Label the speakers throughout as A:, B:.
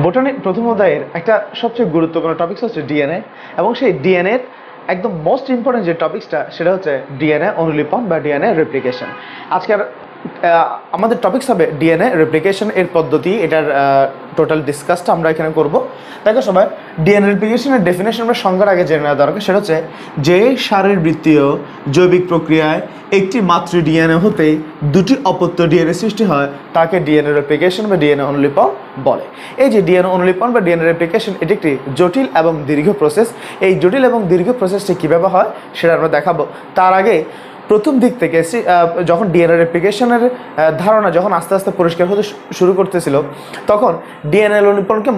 A: Botany প্রথম অধ্যায়ের একটা সবচেয়ে গুরুত্বপূর্ণ টপিকস হচ্ছে ডিএনএ এবং সেই ডিএনএ একদম মোস্ট ইম্পর্টেন্ট যে টপিকসটা সেটা হচ্ছে ডিএনএ অনুলিপন বা ডিএনএ রেপ্লিকেশন। আজকের আমাদের টপিকস হবে ডিএনএ রেপ্লিকেশন এর পদ্ধতি, এটার টোটাল ডিসকাসটা আমরা এখানে করব। দেখো সবাই, ডিএনএ রেপ্লিকেশনের ডেফিনেশন আমরা সংজ্ঞার আগে জেনে নেওয়া দরকার। সেটা হচ্ছে যে শারীরবৃত্তীয় জৈবিক প্রক্রিয়ায় একটি মাতৃ ডিএনএ হতে দুটি অপত্য ডিএনএ সৃষ্টি হয় তাকে ডিএনএ রেপ্লিকেশন বা ডিএনএ অনুলিপন বলে। এই যে ডিএনএ অনুলিপন বা ডিএনএ রেপ্লিকেশন এটি একটি জটিল এবং দীর্ঘ প্রসেস। এই জটিল এবং দীর্ঘ প্রসেসটি কীভাবে হয় সেটা আমরা দেখাবো। তার আগে প্রথম দিক থেকে যখন ডিএনএ রেপ্লিকেশনের ধারণা যখন আস্তে আস্তে পরিষ্কার হতে শুরু করতেছিল, তখন ডিএনএ অনুলিপনকে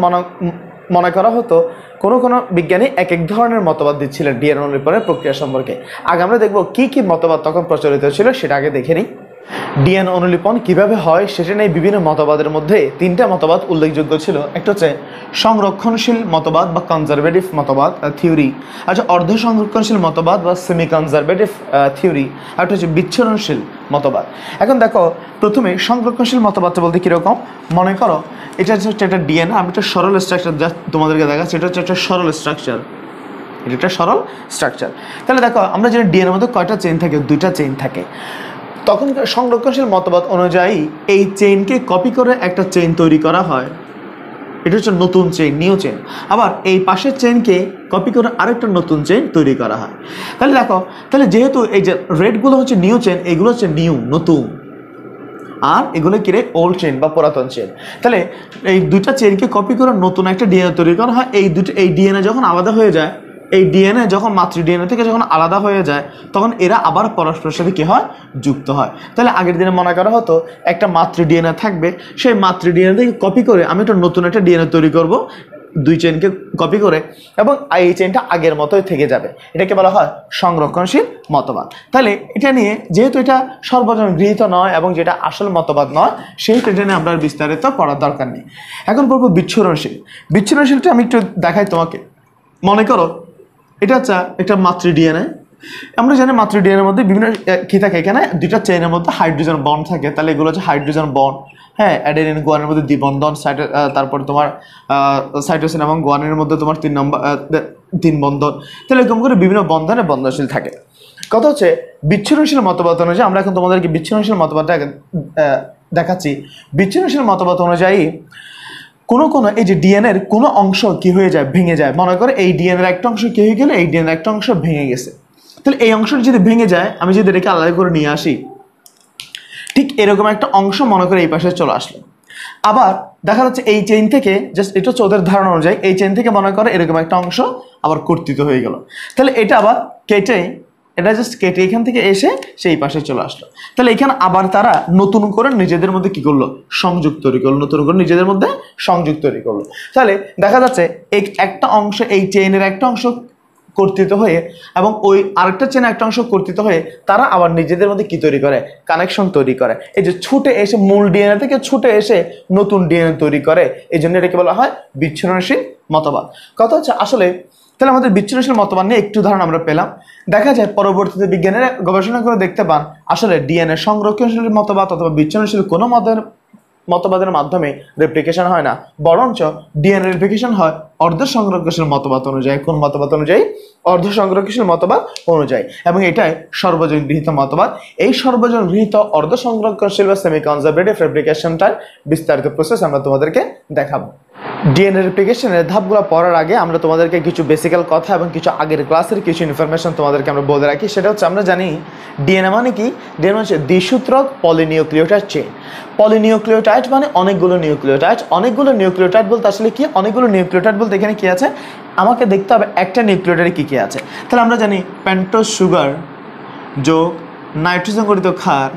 A: মনে করা হতো কোনো কোনো বিজ্ঞানী এক এক ধরনের মতবাদ দিচ্ছিলেন ডিএনএ অনুলিপনের প্রক্রিয়া সম্পর্কে। আগে আমরা দেখব কি কি মতবাদ তখন প্রচলিত ছিল, সেটা আগে দেখে নিই। ডিএনএ অনুলিপন কীভাবে হয় সেটা নিয়ে বিভিন্ন মতবাদের মধ্যে তিনটা মতবাদ উল্লেখযোগ্য ছিল। একটা হচ্ছে সংরক্ষণশীল মতবাদ বা কনজারভেটিভ মতবাদ থিওরি, আচ্ছা অর্ধ সংরক্ষণশীল মতবাদ বা সেমি কনজারভেটিভ থিওরি, আর একটা হচ্ছে বিচ্ছুরণশীল মতবাদ। এখন দেখো, প্রথমে সংরক্ষণশীল মতবাদটা বলতে কীরকম, মনে করো এটা হচ্ছে একটা ডিএনএ, আমি একটা সরল স্ট্রাকচার যা তোমাদেরকে দেখাচ্ছি, এটা হচ্ছে একটা সরল স্ট্রাকচার, এটা একটা সরল স্ট্রাকচার। তাহলে দেখো, আমরা জানি ডিএনএর মধ্যে কয়টা চেইন থাকে, দুইটা চেইন থাকে। তখন সংরক্ষণশীল মতবাদ অনুযায়ী এই চেইনকে কপি করে একটা চেইন তৈরি করা হয়, এটা হচ্ছে নতুন চেইন, নিউ চেইন। আবার এই পাশের চেইনকে কপি করে আরেকটা নতুন চেইন তৈরি করা হয়। তাহলে দেখো, তাহলে যেহেতু এই যে রেডগুলো হচ্ছে নিউ চেইন, এগুলো হচ্ছে নিউ, নতুন, আর এগুলো কিরে ওল্ড চেইন বা পুরাতন চেইন। তাহলে এই দুইটা চেইনকে কপি করে নতুন একটা ডিএনএ তৈরি করা হয়। এই ডিএনএ যখন আলাদা হয়ে যায়, এই ডিএনএ যখন মাতৃ ডিএনএ থেকে যখন আলাদা হয়ে যায়, তখন এরা আবার পরস্পরের সাথে কী হয়, যুক্ত হয়। তাহলে আগের দিনে মনে করা হতো একটা মাতৃ ডিএনএ থাকবে, সেই মাতৃ ডিএনএ থেকে কপি করে আমি একটা নতুন একটা ডিএনএ তৈরি করব, দুই চেইনকে কপি করে, এবং এই চেইনটা আগের মতোই থেকে যাবে। এটাকে বলা হয় সংরক্ষণশীল মতবাদ। তাহলে এটা নিয়ে যেহেতু এটা সর্বজন গৃহীত নয় এবং যেটা আসল মতবাদ নয়, সেই এটা নিয়ে আমরা বিস্তারিত পড়ার দরকার নেই। এখন বলবো বিচ্ছুরণশীল। বিচ্ছুরণশীলটা আমি একটু দেখাই তোমাকে। মনে করো এটা হচ্ছে একটা মাতৃ ডিএনএ। আমরা জানি মাতৃ ডিএনএর মধ্যে বিভিন্ন কী থাকে, এখানে দুইটা চেইনের মধ্যে হাইড্রোজেন বন্ড থাকে। তাহলে এগুলো হচ্ছে হাইড্রোজেন বন্ড, হ্যাঁ, অ্যাডেনিন গুয়ানের মধ্যে দ্বিবন্ধন, তারপর তোমার সাইটোসিন এবং গুয়ানের মধ্যে তোমার তিন বন্ধন। তাহলে এরকম করে বিভিন্ন বন্ধনে বন্ধনশীল থাকে। কথা হচ্ছে বিচ্ছুরণশীল মতবাদ অনুযায়ী, আমরা এখন তোমাদেরকে বিচ্ছুরণশীল মতবাদটা দেখাচ্ছি। বিচ্ছুরণশীল মতবাদ অনুযায়ী কোনো এই যে ডিএনএর কোনো অংশ কি হয়ে যায়, ভেঙে যায়। মনে করে এই ডিএনএর একটা অংশ কি হয়ে গেলে, এই ডিএনএর একটা অংশ ভেঙে গেছে। তাহলে এই অংশটা যদি ভেঙে যায়, আমি যদি এটাকে আলাদা করে নিয়ে আসি, ঠিক এরকম একটা অংশ মনে করে এই পাশে চলে আসলো। আবার দেখা যাচ্ছে এই চেইন থেকে, জাস্ট এটা হচ্ছে ওদের ধারণা অনুযায়ী, এই চেইন থেকে মনে করে এরকম একটা অংশ আবার কর্তৃত হয়ে গেল। তাহলে এটা আবার কেটে, এটা জাস্ট কেটে এখান থেকে এসে সেই পাশে চলে আসলো। তাহলে এখানে আবার তারা নতুন করে নিজেদের মধ্যে কি করলো, সংযোগ তৈরি করলো, নতুন করে নিজেদের মধ্যে সংযোগ তৈরি করলো। তাহলে দেখা যাচ্ছে একটা অংশ, এই চেইনের একটা অংশ কর্তৃত হয়ে এবং ওই আরেকটা চেইনের একটা অংশ কর্তৃত হয়ে তারা আবার নিজেদের মধ্যে কি তৈরি করে, কানেকশন তৈরি করে। এই যে ছুটে এসে মূল ডিএনএ থেকে ছুটে এসে নতুন ডিএনএ তৈরি করে, এই জন্য এটাকে বলা হয় বিচ্ছুরণশীল মতবাদ। কথা হচ্ছে আসলে, তাহলে আমাদের বিচ্ছুরণশীল মতবাদ নিয়ে একটু ধারণা আমরা পেলাম। দেখা যায় পরবর্তীতে বিজ্ঞানীরা গবেষণা করে দেখতে পান আসলে ডিএনএ সংরক্ষণশীল মতবাদ অথবা বিচ্ছুরণশীল কোনো মতবাদের মাধ্যমে রেপ্লিকেশন হয় না, বরঞ্চ ডিএনএ রেপ্লিকেশন হয় অর্ধ সংরক্ষণশীল মতবাদ অনুযায়ী। কোন মতবাদ অনুযায়ী? অর্ধ সংরক্ষণশীল মতবাদ অনুযায়ী। এবং এটাই সর্বজন গৃহীত মতবাদ। এই সর্বজন গৃহীত অর্ধ সংরক্ষণশীল বা সেমি কনজারভেটিভ রেপ্লিকেশনটার বিস্তারিত প্রসেস আমরা তোমাদেরকে দেখাবো। ডিএনএ রেপ্লিকেশনের ধাপগুলো পড়ার আগে আমরা তোমাদেরকে কিছু বেসিক্যাল কথা এবং কিছু আগের ক্লাসের কিছু ইনফরমেশন তোমাদেরকে আমরা বলে রাখি। সেটা হচ্ছে, আমরা জানি ডিএনএ মানে কি, ডিএনএ হচ্ছে দ্বিসূত্রক পলিনিউক্লিওটাইড চেইন। পলিনিউক্লিওটাইড মানে অনেকগুলো নিউক্লিওটাইড। অনেকগুলো নিউক্লিওটাইড বলতে আসলে কি, অনেকগুলো নিউক্লিওটাইড বলতে এখানে কি আছে, আমাকে দেখতে হবে একটা নিউক্লিওটাইডে কী কী আছে। তাহলে আমরা জানি পেন্টোজ সুগার যোগ নাইট্রোজেন গঠিত ক্ষার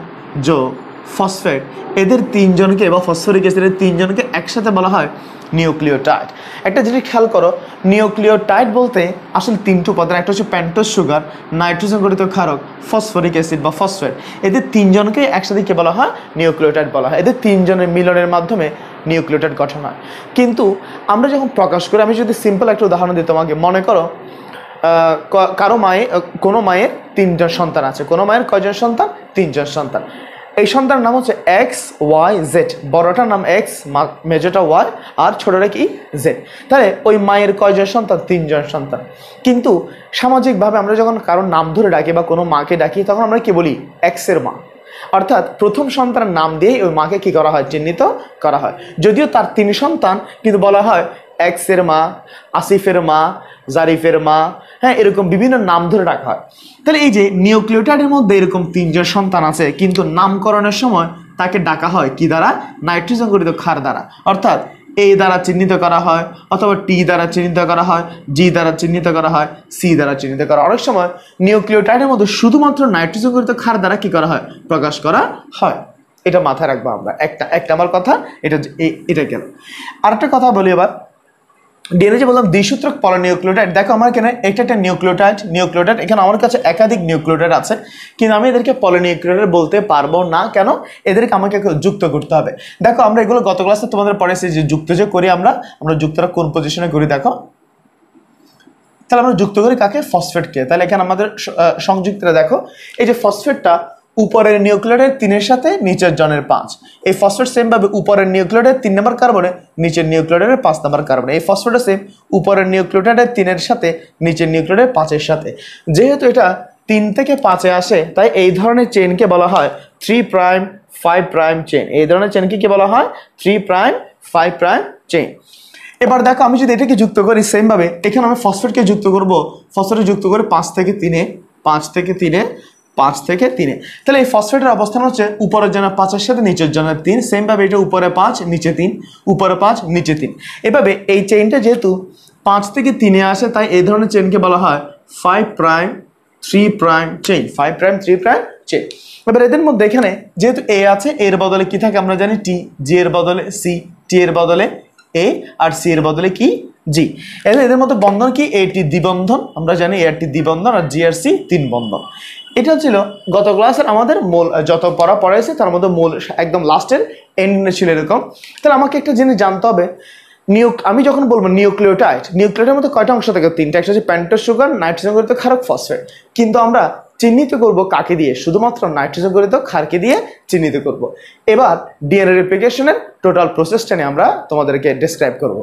A: যোগ ফসফেট, এদের তিনজনকে বা ফসফরিক অ্যাসিডের তিনজনকে একসাথে বলা হয় নিউক্লিওটাইড। একটা জিনিস খেয়াল করো, নিউক্লিওটাইড বলতে আসলে তিনটি উপাদান। একটা হচ্ছে পেন্টোজ সুগার, নাইট্রোজেন গঠিত ক্ষারক, ফসফরিক অ্যাসিড বা ফসফেট। এদের তিনজনকে একসাথে কি বলা হয়, নিউক্লিওটাইড বলা হয়। এদের তিনজনের মিলনের মাধ্যমে নিউক্লিওটাইড গঠন হয়। কিন্তু আমরা যখন প্রকাশ করি, আমি যদি সিম্পল একটা উদাহরণ দিই তোমাকে, মনে করো কোনো মায়ের তিনজন সন্তান আছে। কোনো মায়ের কয়জন সন্তান? তিনজন সন্তান। এই সন্তানের নাম হচ্ছে এক্স ওয়াই জেড, বড়টার নাম এক্স, মেজরটা ওয়াই, আর ছোটটা কি জেড। তাহলে ওই মায়ের কয়জন সন্তান? 3 জন সন্তান। কিন্তু সামাজিকভাবে আমরা যখন কারোর নাম ধরে ডাকি বা কোনো মাকে ডাকি তখন আমরা কি বলি? এক্সের মা। অর্থাৎ প্রথম সন্তানের নাম দিয়ে ওই মাকে কি করা হয়? চিহ্নিত করা হয়। যদিও তার 3 সন্তান, কিন্তু বলা হয় এক্সের মা, আসিফের মা, জারিফের মা, হ্যাঁ, এরকম বিভিন্ন নাম ধরে ডাকা হয়। তাহলে এই যে নিউক্লিওটাইডের মধ্যে এরকম 3 জন সন্তান আছে, কিন্তু নামকরণের সময় তাকে ডাকা হয় কি দ্বারা? নাইট্রোজেন গঠিত ক্ষার দ্বারা। অর্থাৎ এ দ্বারা চিহ্নিত করা হয়, অথবা টি দ্বারা চিহ্নিত করা হয়, জি দ্বারা চিহ্নিত করা হয়, সি দ্বারা চিহ্নিত করা হয়। অনেক সময় নিউক্লিওটাইডের মধ্যে শুধুমাত্র নাইট্রোজেন গঠিত ক্ষার দ্বারা কি করা হয়? প্রকাশ করা হয়। এটা মাথায় রাখবো আমরা। একটা আমার কথা এটা গেল। আরেকটা কথা বলি এবার, ডিএনএ যে বললাম দ্বিসূত্রক পলিনিউক্লিওটাইড। দেখো আমার এখানে একটা নিউক্লিওটাইড, এখানে আমার কাছে একাধিক নিউক্লিওটাইড আছে, কিন্তু আমি এদেরকে পলিনিউক্লিওটাইড বলতে পারবো না। কেন? এদেরকে আমাকে যুক্ত করতে হবে। দেখো আমরা এগুলো গত ক্লাসে তোমাদের পড়েছি যে যুক্ত যে করি আমরা যুক্তরা কোন পজিশনে করি দেখো। তাহলে আমরা যুক্ত করি কাকে? ফসফেটকে। তাহলে এখানে আমাদের সংযুক্তরা দেখো, এই যে ফসফেটটা উপরের নিউক্লিওটাইড 3-এর সাথে নিচের জনের 5। এই ফসফেট সেম ভাবে উপরের নিউক্লিওটাইড 3 নম্বর কার্বনে, নিচের নিউক্লিওটাইডের 5 নম্বর কার্বনে। এই ফসফেটও সেম উপরের নিউক্লিওটাইডের 3-এর সাথে নিচের নিউক্লিওটাইডের 5-এর সাথে। যেহেতু এটা 3 থেকে 5-এ আসে, তাই এই ধরনের চেইনকে বলা হয় 3 প্রাইম 5 প্রাইম চেইন। এই ধরনের চেইনকে কি বলা হয়? 3 প্রাইম 5 প্রাইম চেইন। এবার দেখো আমি যদি এটাকে যুক্ত করি সেম ভাবে, এখানে আমি ফসফেটকে যুক্ত করব, ফসফেট যুক্ত করে 5 থেকে 3-এ, 5 থেকে 3-এ, 5 থেকে 3-এ। তাহলে এই ফসফেটের অবস্থান হচ্ছে উপরের জনের 5-এর সাথে নিচের জনের 3। সেম ভাবে এটা উপরে 5 নিচে 3, উপরে 5 নিচে 3। এভাবে এই চেইনটা যেহেতু 5 থেকে 3-এ আসে, তাই এই ধরনের চেইনকে বলা হয় 5 prime 3 prime chain, 5 prime 3 prime chain. এবার এদের মধ্যে এখানে যেহেতু এ আছে, এর বদলে কি থাকে আমরা জানি? টি। জি এর বদলে সি, টি এর বদলে এ, আর সি এর বদলে কি? জি। এদের মধ্যে বন্ধন কি? এটি দ্বিবন্ধন, আমরা জানি এটি দ্বিবন্ধন, আর জি আর সি 3 বন্ধন। এটা ছিল গত ক্লাসের আমাদের মূল, যত পড়াইছে তার মধ্যে মূল একদম লাস্টের এন্ডে ছিল এরকম। তাহলে আমাকে একটা জিনিস জানতে হবে, আমি যখন বলবো নিউক্লিওটাইডের মধ্যে কয়টা অংশ থাকে? 3টা। একটা হচ্ছে পেন্টোজ সুগার, নাইট্রোজেন গঠিত ক্ষারক, ফসফেট। কিন্তু আমরা চিহ্নিত করব কাকে দিয়ে? শুধুমাত্র নাইট্রোজেন গঠিত ক্ষারকে দিয়ে চিহ্নিত করব। এবার ডিএনএ রেপ্লিকেশনের টোটাল প্রসেসটা নিয়ে আমরা তোমাদেরকে ডেসক্রাইব করব।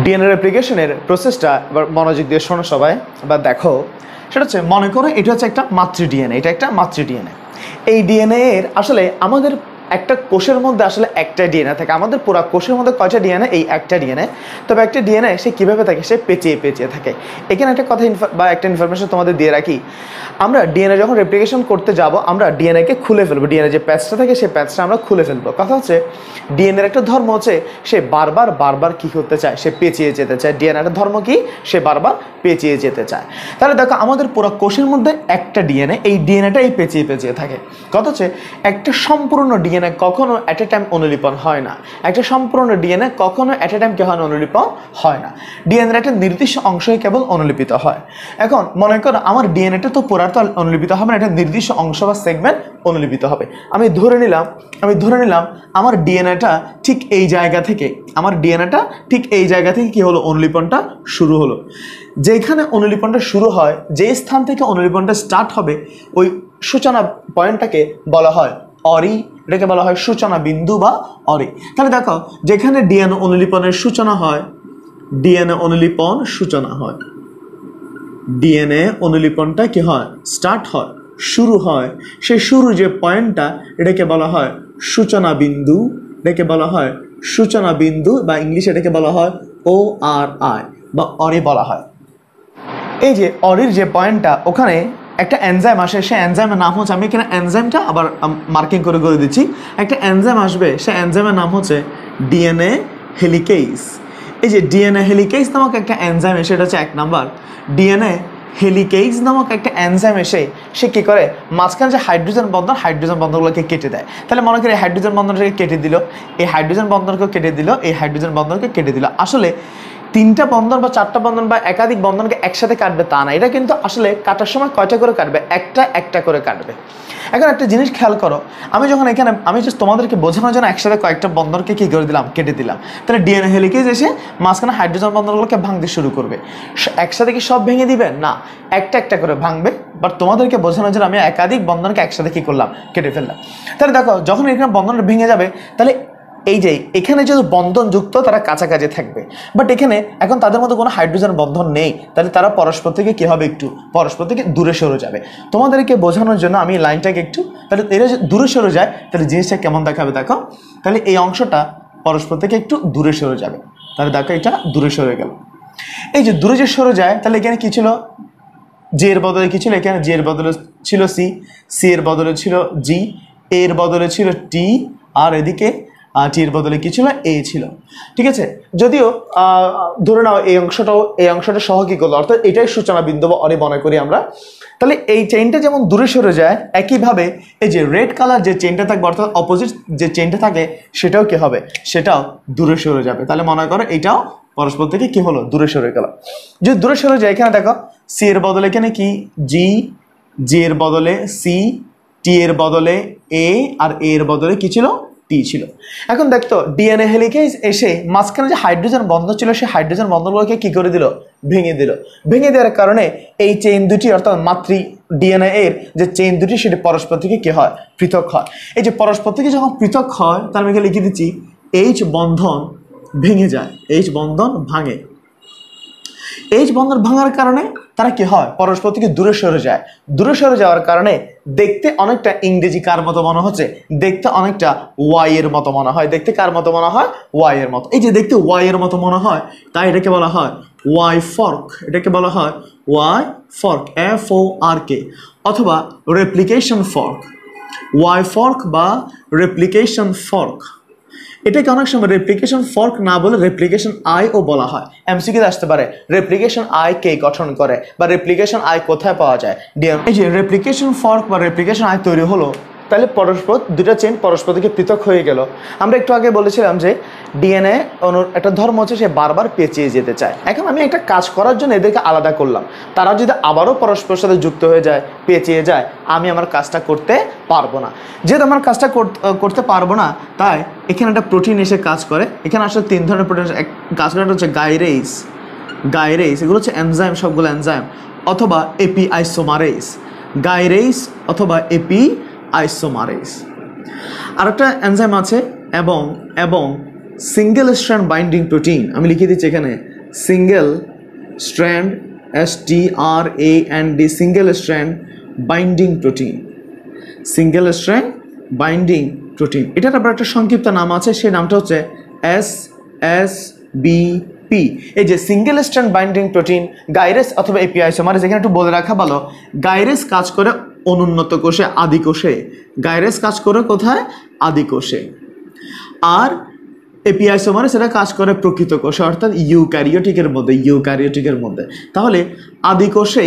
A: ডিএনএ রেপ্লিকেশনের প্রসেসটা এবার মনোযোগ দিয়ে শোনো সবাই। এবার দেখো, সেটা হচ্ছে, মনে করো এটা হচ্ছে একটা মাতৃ ডিএনএ, এটা একটা মাতৃ ডিএনএ। এই ডিএনএ এর আসলে আমাদের একটা কোষের মধ্যে আসলে একটা ডিএনএ থাকে। আমাদের পুরো কোষের মধ্যে কয়টা ডিএনএ? এই একটা ডিএনএ। তবে একটা ডিএনএ সে কিভাবে থাকে? সে পেঁচিয়ে পেঁচিয়ে থাকে। এখানে একটা কথা বা একটা ইনফরমেশন তোমাদের দিয়ে রাখি, আমরা ডিএনএ যখন রেপ্লিকেশন করতে যাব, আমরা ডিএনএকে খুলে ফেলবো। ডিএনএ যে প্যাচটা থাকে সেই প্যাচটা আমরা খুলে ফেলবো। কথা হচ্ছে ডিএনএর একটা ধর্ম হচ্ছে সে বারবার কি করতে চায়? সে পেঁচিয়ে যেতে চায়। ডিএনএর ধর্ম কি? সে বারবার পেঁচিয়ে যেতে চায়। তাহলে দেখো আমাদের পুরো কোষের মধ্যে একটা ডিএনএ, এই ডিএনএটা এই পেঁচিয়ে পেঁচিয়ে থাকে। কথা হচ্ছে একটা সম্পূর্ণ ডিএনএ কখনো অ্যাট এ টাইম অনুলিপন হয় না। একটা সম্পূর্ণ ডিএনএ কখনো অ্যাট এ টাইম কি হয় না? অনুলিপন হয় না। ডিএনএর একটা নির্দিষ্ট অংশই কেবল অনুলিপিত হয়। এখন মনে করো আমার ডিএনএটা তো পুরা তো অনুলিপিত হবে না, একটা নির্দিষ্ট অংশ বা সেগমেন্ট অনুলিপিত হবে। আমি ধরে নিলাম আমার ডিএনএটা ঠিক এই জায়গা থেকে, কি হলো? অনুলিপনটা শুরু হলো। যেখানে অনুলিপনটা শুরু হয়, যে স্থান থেকে অনুলিপনটা স্টার্ট হবে, ওই সূচনা পয়েন্টটাকে বলা হয় অরি, এটাকে বলা হয় সূচনা বিন্দু বা অরি। তাহলে দেখো যেখানে ডিএনএ অনুলিপনের সূচনা হয়, ডিএনএ অনুলিপন সূচনা হয়, ডিএনএ অনুলিপনটা কি হয়? স্টার্ট হয়, শুরু হয়। সেই শুরু যে পয়েন্টটা, এটাকে বলা হয় সূচনা বিন্দু, এটাকে বলা হয় সূচনা বিন্দু, বা ইংলিশে এটাকে বলা হয় ORI বা অরি বলা হয়। এই যে অরির যে পয়েন্টটা, ওখানে একটা এনজাইম আসে, সেই এনজাইমের নাম হচ্ছে, আমি এখানে এনজাইমটা আবার মার্কিং করে দিচ্ছি। একটা এনজাইম আসবে, সেই এনজাইমের নাম হচ্ছে ডিএনএ হেলিকেজ। এই যে ডিএনএ হেলিকেজ নামক একটা এনজাইম এসে, এটা হচ্ছে 1 নাম্বার। ডিএনএ হেলিকেজ নামক একটা এনজাইম এসে সে কি করে? মাঝখানে যে হাইড্রোজেন বন্ধনগুলোকে কেটে দেয়। তাহলে মনে করি হাইড্রোজেন বন্ধনটাকে কেটে দিল, এই হাইড্রোজেন বন্ধনকে কেটে দিল, এই হাইড্রোজেন বন্ধনকে কেটে দিল। আসলে তিনটা বন্ধন বা চারটা বন্ধন বা একাধিক বন্ধনকে একসাথে কাটবে তা না, এটা কিন্তু আসলে কাটার সময় কয়টা করে কাটবে, একটা একটা করে কাটবে। এখন একটা জিনিস খেয়াল করো, আমি যখন এখানে আমি জাস্ট তোমাদেরকে বোঝানোর জন্য একসাথে কয়েকটা বন্ধনকে কি করে দিলাম, কেটে দিলাম, তাহলে ডিএনএ হেলিকেজ এসে মাঝখানে হাইড্রোজেন বন্ধনগুলোকে ভাঙতে শুরু করবে। একসাথে কি সব ভেঙে দিবে না, একটা একটা করে ভাঙবে। বাট তোমাদেরকে বোঝানোর জন্য আমি একাধিক বন্ধনকে একসাথে কি করলাম, কেটে ফেললাম। তাহলে দেখো যখন এখানে বন্ধনটা ভেঙে যাবে, তাহলে এই যে এখানে যেহেতু বন্ধন যুক্ত তারা কাছাকাছি থাকবে, বাট এখানে এখন তাদের মধ্যে কোনো হাইড্রোজেন বন্ধন নেই, তাহলে তারা পরস্পর থেকে কি হবে, একটু পরস্পর থেকে দূরে সরে যাবে। তোমাদেরকে বোঝানোর জন্য আমি লাইনটাকে একটু, তাহলে এরা দূরে সরে যায় তাহলে জিনিসটা কেমন দেখাবে দেখো। তাহলে এই অংশটা পরস্পর থেকে একটু দূরে সরে যাবে, তাহলে দেখো এটা দূরে সরে গেল। এই যে দূরে যে সরে যায়, তাহলে এখানে কি ছিল, জে এর বদলে কি ছিল, এখানে জে এর বদলে ছিল সি, সি এর বদলে ছিল জি, এর বদলে ছিল টি, আর এদিকে টি এর বদলে কি ছিল, এ ছিল। ঠিক আছে, যদিও ধরে নাও এই অংশটা সহ কি করলো, অর্থাৎ এটাই সূচনা বিন্দু অনেক মনে করি আমরা। তাহলে এই চেইনটা যেমন দূরে সরে যায়, একইভাবে এই যে রেড কালার যে চেইনটা থাকবে, অর্থাৎ অপোজিট যে চেইনটা থাকে সেটাও কি হবে, সেটাও দূরে সরে যাবে। তাহলে মনে করো এটাও পরস্পর থেকে কি হলো, দূরে সরে গেল। যদি দূরে সরে যায়, এখানে দেখো সি এর বদলে এখানে কি জি, জি এর বদলে সি, টি এর বদলে এ, আর এ এর বদলে কি ছিল, টি ছিল। এখন দেখতো ডিএনএ হেলিকেজ এসে মাঝখানে যে হাইড্রোজেন বন্ধন ছিল, সেই হাইড্রোজেন বন্ধনগুলোকে কি করে দিল, ভেঙে দিল। ভেঙে দেওয়ার কারণে এই চেইন দুটি, অর্থাৎ মাতৃ ডিএনএ এর যে চেইন দুটি, সেটি পরস্পর থেকে কি হয়, পৃথক হয়। এই যে পরস্পর থেকে যখন পৃথক হয়, তার আমি লিখে দিচ্ছি এইচ বন্ধন ভেঙে যায়, এইচ বন্ধন ভাঙে। এইচ বন্ধন ভাঙার কারণে তারা কি হয়, পরস্পর থেকে দূরে সরে যায়। দূরে সরে যাওয়ার কারণে দেখতে অনেকটা ইংরেজি কার মতো মনে হচ্ছে, দেখতে অনেকটা ওয়াই এর মতো মনে হয়। দেখতে কার মতো মনে হয়, ওয়াই এর মতো। এই যে দেখতে ওয়াই এর মতো মনে হয়, তাই এটাকে বলা হয় ওয়াই ফর্ক। এটাকে বলা হয় ওয়াই ফর্ক, FORK, অথবা রেপ্লিকেশন ফর্ক, ওয়াই ফর্ক বা রেপ্লিকেশন ফর্ক। এটাকে অনেক সময় রেপ্লিকেশন ফর্ক না বলে রেপ্লিকেশন আই ও বলা হয়। এমসিকিউতে আসতে পারে রেপ্লিকেশন আই কে গঠন করে, বা রেপ্লিকেশন আই কোথায় পাওয়া যায়। এই যে রেপ্লিকেশন ফর্ক বা রেপ্লিকেশন আই তৈরি হলো, তাহলে পরস্পর দুটা চেইন পরস্পর থেকে পৃথক হয়ে গেল। আমরা একটু আগে বলেছিলাম যে ডিএনএ একটা ধর্ম হচ্ছে সে বারবার পেঁচিয়ে যেতে চায়। এখন আমি একটা কাজ করার জন্য এদেরকে আলাদা করলাম, তারা যদি আবারও পরস্পরের সাথে যুক্ত হয়ে যায়, পেঁচিয়ে যায়, আমি আমার কাজটা করতে পারবো না। যেহেতু আমার কাজটা করতে পারবো না, তাই এখানে একটা প্রোটিন এসে কাজ করে। এখানে আসলে তিন ধরনের প্রোটিন কাজ করে, একটা হচ্ছে গাইরেস, এগুলো হচ্ছে এনজাইম, সবগুলো এনজাইম, অথবা এপি আইসোমারেস, গাইরেস অথবা এপি আইসোমারেস। আর একটা এনজাইম আছে এবং সিঙ্গেল স্ট্র্যান্ড বাইন্ডিং প্রোটিন, আমি লিখে দিচ্ছি এখানে single strand, STRAND, single strand binding protein, single strand binding protein. এটার আবার একটা সংক্ষিপ্ত নাম আছে, সেই নামটা হচ্ছে SSBP। এই যে সিঙ্গেল স্ট্র্যান্ড বাইন্ডিং প্রোটিন, গাইরেস অথবা এপি আইসোমারেস, এখানে একটু বলে রাখা ভালো, গাইরেস কাজ করে অনুন্নত কোষে, আদি কোষে। গাইরেস কাজ করে কোথায়, আদি কোষে। আর এপি আইসোমারেস এটা কাজ করে প্রকৃত কোষে, অর্থাৎ ইউক্যারিওটিকের মধ্যে। তাহলে আদি কোষে